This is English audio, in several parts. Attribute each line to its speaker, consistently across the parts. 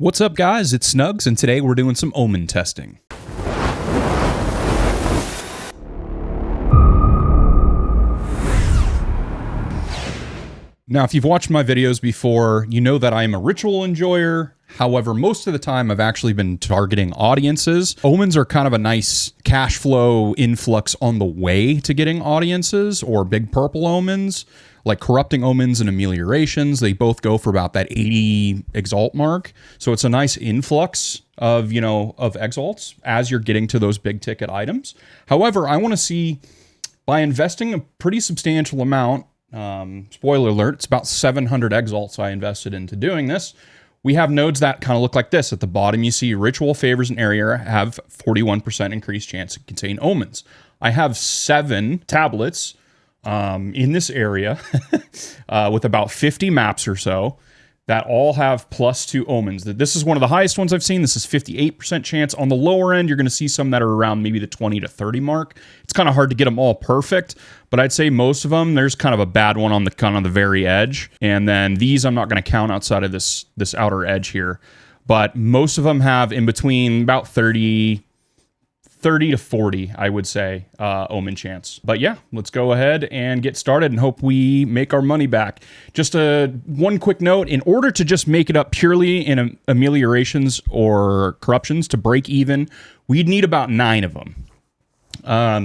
Speaker 1: What's up, guys? It's Snugs, and today we're doing some OMEN testing. Now, if you've watched my videos before, you know that I am a ritual enjoyer. However, most of the time I've actually been targeting audiences. OMENs are kind of a nice cash flow influx on the way to getting audiences, or big purple OMENs, like corrupting OMENs and ameliorations. They both go for about that 80 exalt mark. So it's a nice influx of, of exalts as you're getting to those big ticket items. However, I want to see, by investing a pretty substantial amount, spoiler alert, it's about 700 exalts I invested into doing this. We have nodes that kind of look like this. At the bottom, you see ritual favors an area have 41% increased chance to contain omens. I have 7 tablets in this area with about 50 maps or so that all have +2 omens. This is one of the highest ones I've seen. This is 58% chance. On the lower end, you're going to see some that are around maybe the 20 to 30 mark. It's kind of hard to get them all perfect, but I'd say most of them, there's kind of a bad one on the kind of the very edge. And then these I'm not going to count outside of this outer edge here, but most of them have in between about 30 to 40, I would say, omen chance. But yeah, let's go ahead and get started and hope we make our money back. Just one quick note, in order to just make it up purely in ameliorations or corruptions to break even, we'd need about 9 of them.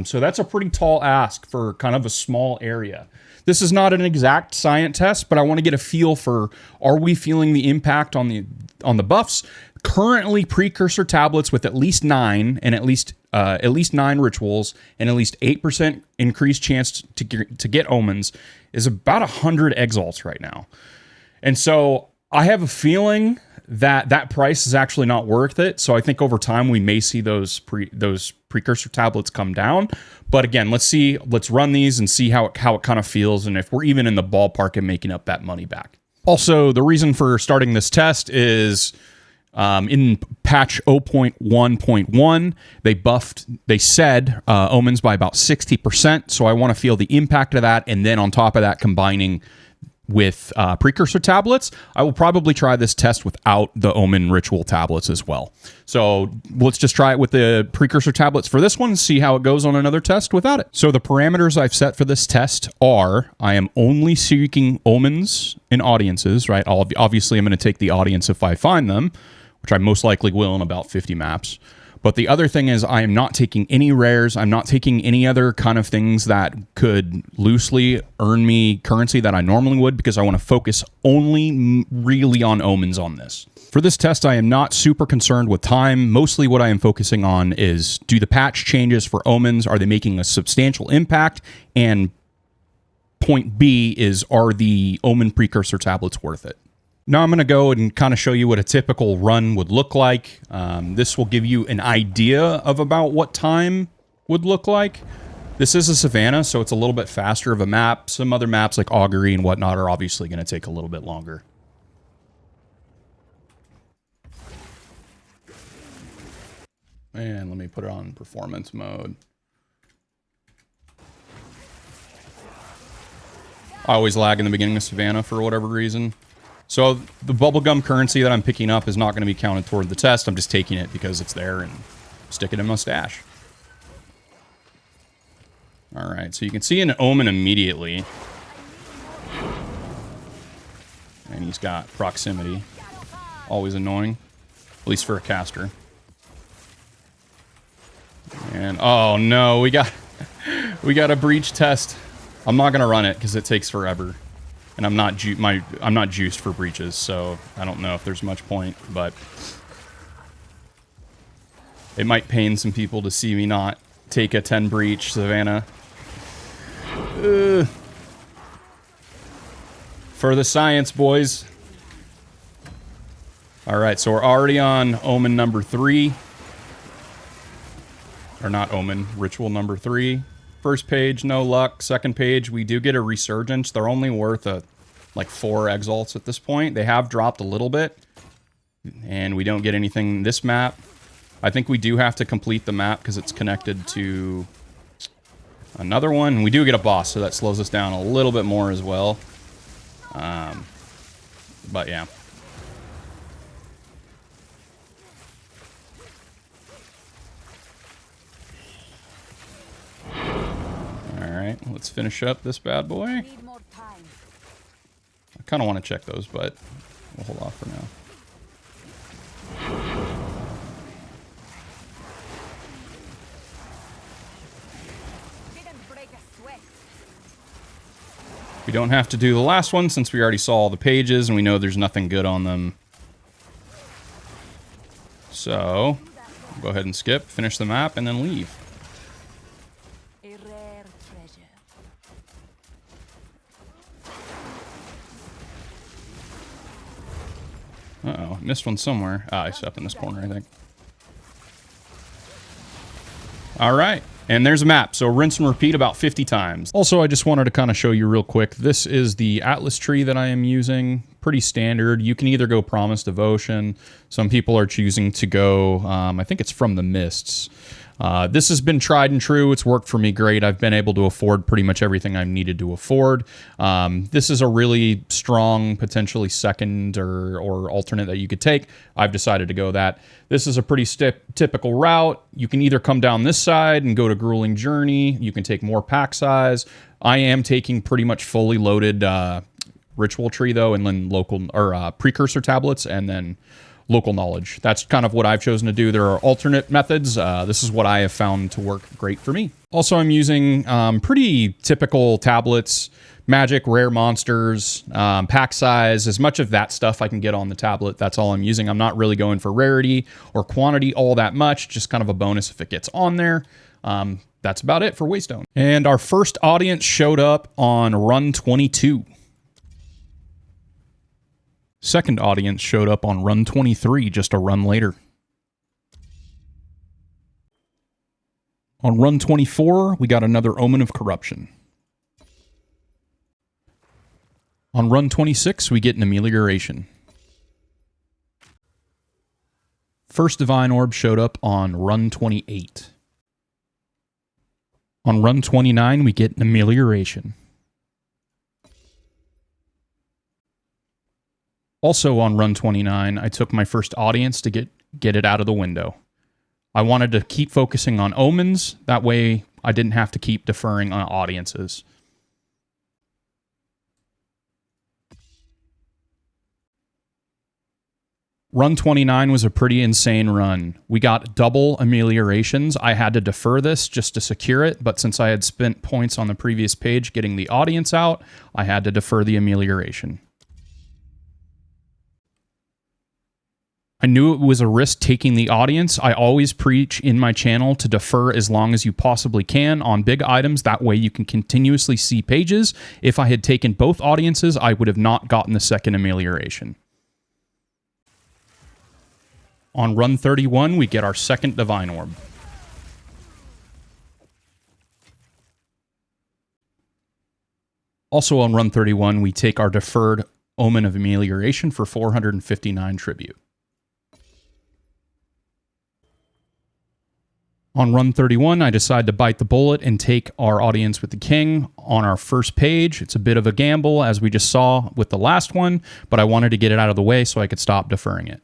Speaker 1: So that's a pretty tall ask for kind of a small area. This is not an exact science test, but I want to get a feel for, are we feeling the impact on the buffs? Currently, precursor tablets with at least 9 and at least 9 rituals and at least 8% increased chance to get omens is about 100 exalts right now. And so I have a feeling that price is actually not worth it. So I think over time we may see those precursor tablets come down. But again, let's run these and see how it kind of feels, and if we're even in the ballpark of making up that money back. Also, the reason for starting this test is in patch 0.1.1, they said omens by about 60%. So I want to feel the impact of that. And then on top of that, combining with precursor tablets, I will probably try this test without the omen ritual tablets as well. So let's just try it with the precursor tablets for this one and see how it goes on another test without it. So the parameters I've set for this test are, I am only seeking omens in audiences, right? Obviously, I'm going to take the audience if I find them, which I most likely will in about 50 maps. But the other thing is, I am not taking any rares. I'm not taking any other kind of things that could loosely earn me currency that I normally would, because I want to focus only really on omens on this. For this test, I am not super concerned with time. Mostly what I am focusing on is, do the patch changes for omens, are they making a substantial impact? And point B is, are the omen precursor tablets worth it? Now I'm going to go and kind of show you what a typical run would look like. This will give you an idea of about what time would look like. This is a savanna, so it's a little bit faster of a map. Some other maps like Augury and whatnot are obviously going to take a little bit longer. And let me put it on performance mode. I always lag in the beginning of savanna for whatever reason. So the bubblegum currency that I'm picking up is not going to be counted toward the test. I'm just taking it because it's there and stick it in my stash. All right, so you can see an omen immediately. And he's got proximity. Always annoying, at least for a caster. And oh no, we got a breach test. I'm not going to run it because it takes forever. And I'm not juiced for breaches, so I don't know if there's much point, but it might pain some people to see me not take a 10 breach Savannah. For the science, boys. All right, so we're already on omen number 3. Or not omen, ritual number 3. First page, no luck. Second page, we do get a resurgence. They're only worth like 4 exalts at this point. They have dropped a little bit, and we don't get anything this map. I think we do have to complete the map because it's connected to another one. We do get a boss, so that slows us down a little bit more as well. But yeah. right, let's finish up this bad boy. I kind of want to check those, but we'll hold off for now. We don't have to do the last one since we already saw all the pages and we know there's nothing good on them. So, go ahead and skip, finish the map, and then leave.
Speaker 2: A rare treasure.
Speaker 1: Uh-oh, missed one somewhere. Ah, it's up in this corner, I think. All right. And there's a map, so rinse and repeat about 50 times. Also, I just wanted to kind of show you real quick. This is the Atlas tree that I am using. Pretty standard. You can either go Promise Devotion. Some people are choosing to go, I think it's From the Mists. This has been tried and true. It's worked for me great. I've been able to afford pretty much everything I've needed to afford. This is a really strong, potentially second or alternate that you could take. I've decided to go that. This is a pretty typical route. You can either come down this side and go to Grueling Journey. You can take more pack size. I am taking pretty much fully loaded Ritual Tree, though, and then local or Precursor tablets, and then local knowledge. That's kind of what I've chosen to do. There are alternate methods. This is what I have found to work great for me. Also, I'm using pretty typical tablets, magic, rare monsters, pack size, as much of that stuff I can get on the tablet. That's all I'm using. I'm not really going for rarity or quantity all that much, just kind of a bonus if it gets on there. That's about it for Waystone. And our first audience showed up on run 22. Second audience showed up on run 23, just a run later. On run 24, we got another Omen of Corruption. On run 26, we get an Amelioration. First Divine Orb showed up on run 28. On run 29, we get an Amelioration. Also on run 29, I took my first audience to get it out of the window. I wanted to keep focusing on omens. That way I didn't have to keep deferring on audiences. Run 29 was a pretty insane run. We got double ameliorations. I had to defer this just to secure it, but since I had spent points on the previous page getting the audience out, I had to defer the amelioration. I knew it was a risk taking the audience. I always preach in my channel to defer as long as you possibly can on big items. That way you can continuously see pages. If I had taken both audiences, I would have not gotten the second amelioration. On run 31, we get our second Divine Orb. Also on run 31, we take our deferred Omen of Amelioration for 459 tribute. On run 31, I decide to bite the bullet and take our audience with the king on our first page. It's a bit of a gamble, as we just saw with the last one, but I wanted to get it out of the way so I could stop deferring it.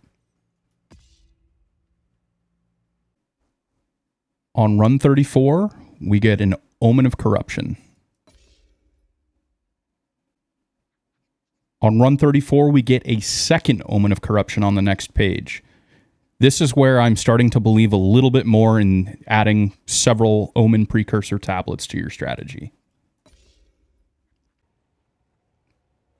Speaker 1: On run 34, we get an Omen of Corruption. On run 34, we get a second Omen of Corruption on the next page. This is where I'm starting to believe a little bit more in adding several Omen precursor tablets to your strategy.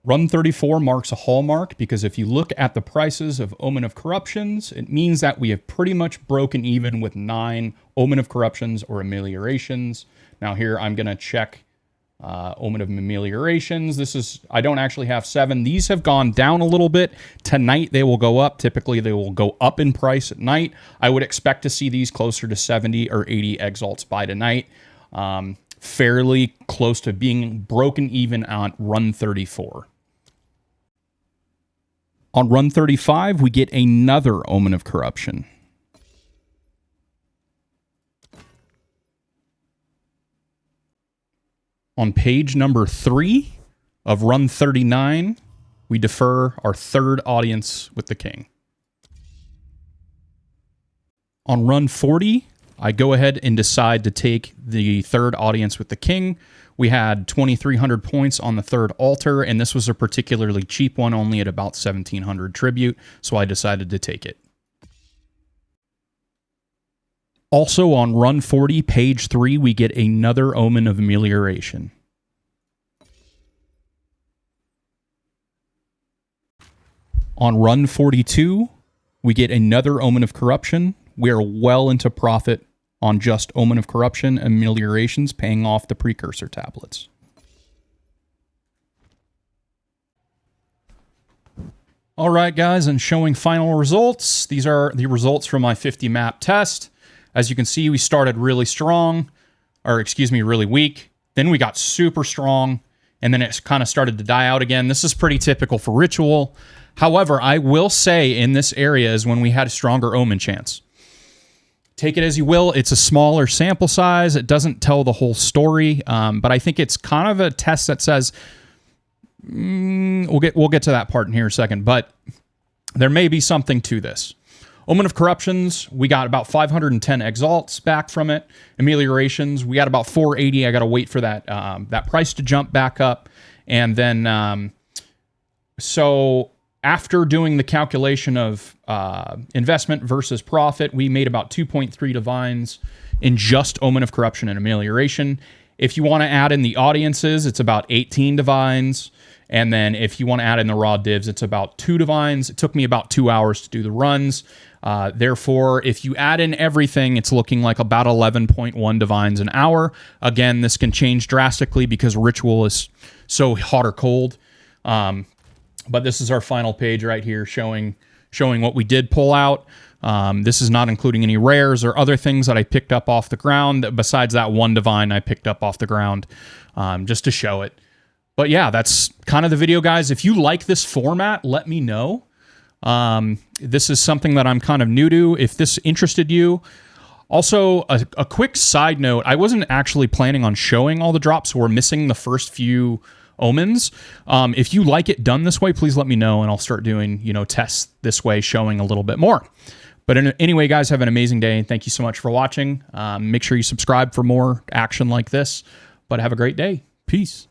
Speaker 1: Run 34 marks a hallmark because if you look at the prices of Omen of Corruptions, it means that we have pretty much broken even with 9 Omen of Corruptions or Ameliorations. Now here I'm going to check Omen of Ameliorations. I don't actually have 7. These have gone down a little bit. Tonight they will go up. Typically they will go up in price at night. I would expect to see these closer to 70 or 80 exalts by tonight. Fairly close to being broken even on run 34. On run 35, we get another Omen of Corruption. On page number 3 of run 39, we defer our third audience with the king. On run 40, I go ahead and decide to take the third audience with the king. We had 2,300 points on the third altar, and this was a particularly cheap one, only at about 1,700 tribute, so I decided to take it. Also on run 40, page 3, we get another Omen of Amelioration. On run 42, we get another Omen of Corruption. We are well into profit on just Omen of Corruption ameliorations, paying off the precursor tablets. All right, guys, and showing final results. These are the results from my 50 map test. As you can see, we started really strong, or excuse me, really weak. Then we got super strong, and then it kind of started to die out again. This is pretty typical for Ritual. However, I will say in this area is when we had a stronger Omen chance. Take it as you will. It's a smaller sample size. It doesn't tell the whole story, but I think it's kind of a test that says, we'll get to that part in here in a second, but there may be something to this. Omen of Corruptions, we got about 510 exalts back from it. Ameliorations, we got about 480. I got to wait for that that price to jump back up. And then, so after doing the calculation of investment versus profit, we made about 2.3 divines in just Omen of Corruption and Amelioration. If you want to add in the audiences, it's about 18 divines. And then if you want to add in the raw divs, it's about 2 divines. It took me about 2 hours to do the runs. Therefore, if you add in everything, it's looking like about 11.1 divines an hour. Again, this can change drastically because Ritual is so hot or cold. But this is our final page right here showing what we did pull out. This is not including any rares or other things that I picked up off the ground, besides that one divine I picked up off the ground, just to show it. But yeah, that's kind of the video, guys. If you like this format, let me know. This is something that I'm kind of new to. If this interested you. Also, a quick side note, I wasn't actually planning on showing all the drops, so we're missing the first few Omens. If you like it done this way, please let me know, and I'll start doing, tests this way, showing a little bit more. But anyway, guys, have an amazing day. Thank you so much for watching. Make sure you subscribe for more action like this. But have a great day. Peace.